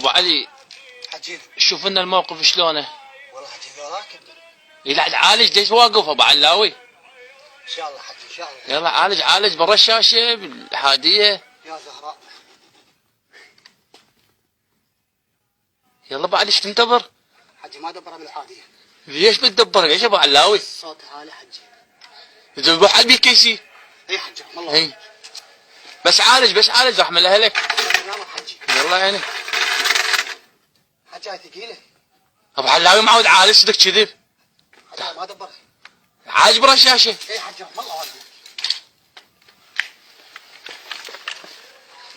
ابو علي حجي شوف لنا الموقف شلونه. والله حجي اذا راكب لا عالج ليش واقف ابو علاوي؟ ان شاء الله حجي ان شاء الله. يلا عالج برا الشاشه بالحاديه. يا زهراء يلا ابو علي ايش تنتظر؟ حجي ما دبره بالحاديه. ليش بتدبر ليش ابو علاوي؟ الصوت عالي حجي. ذبح على كيسي. اي حجي والله. اي بس عالج راح من اهلك. يلا حجي. يلا يعني حجي هاي ثقيله. ابو علاوي معود عالج صدق كذب. حجي ما دبره. عالج برا الشاشه. اي حجي والله والله.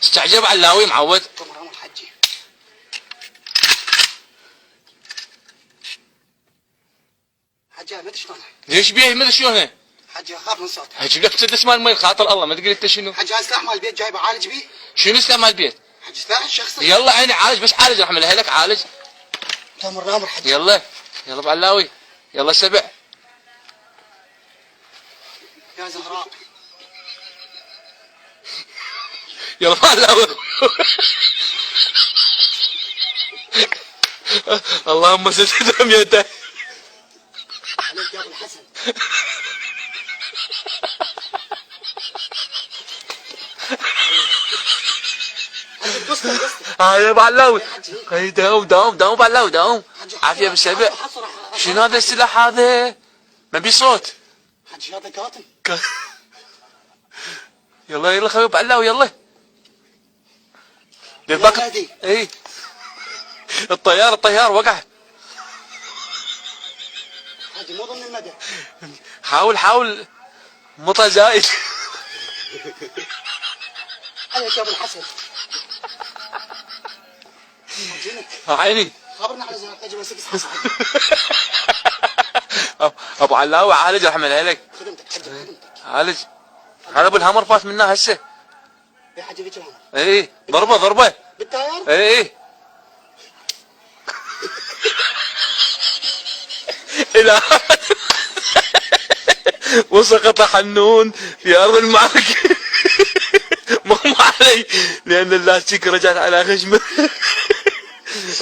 استعجب علاوي معود. تمام حجي. حجي ما ادري شلونها. ليش بيه ما ادري شلونه؟ حجي اخاف من صوتها. اجيب لك مسدس مال مي خاطر الله ما تقول انت شنو؟ حجي هاي سلاح مال البيت جايبه عالج بيه. شنو سلاح مال البيت؟ حجي سلاح الشخصي. يلا عيني عالج بس عالج راح من اهلك عالج. تمر نامر حجي. يلا ابو علاوي يلا سبع. يا زهراء يلا ابو علاوي. اللهم سدد رميته. عليك يا ابو الحسن. حجي قصته يا ابو علاوي. اي داوم ابو علاوي داوم. عافيه بالسبع. شنو هذا السلاح هذا؟ ما بي صوت. حجي هذا كاتم. يلا خوي ابو علاوي يلا. هادي. اي الطيار وقع. حجي مو ضمن المدى. حاول مطى زايد. عليك يا ابو الحسن. حجينك. عيني. خبرنا على زهراء اجي بس حصل. ابو علاوي عالج راح من اهلك. خدمتك حجي خدمتك. عالج. هذا ابو الهمر فات منه هسه. يا حجي ذيك الهمر. اي ضربه. بالتاير؟ اي الى وسقط حنون في ارض المعركه. مغمى علي لان اللاستيك رجعت على خشمه.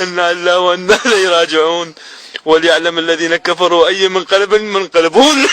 انا لله وانا اليه راجعون وليعلم الذين كفروا اي منقلب منقلبون.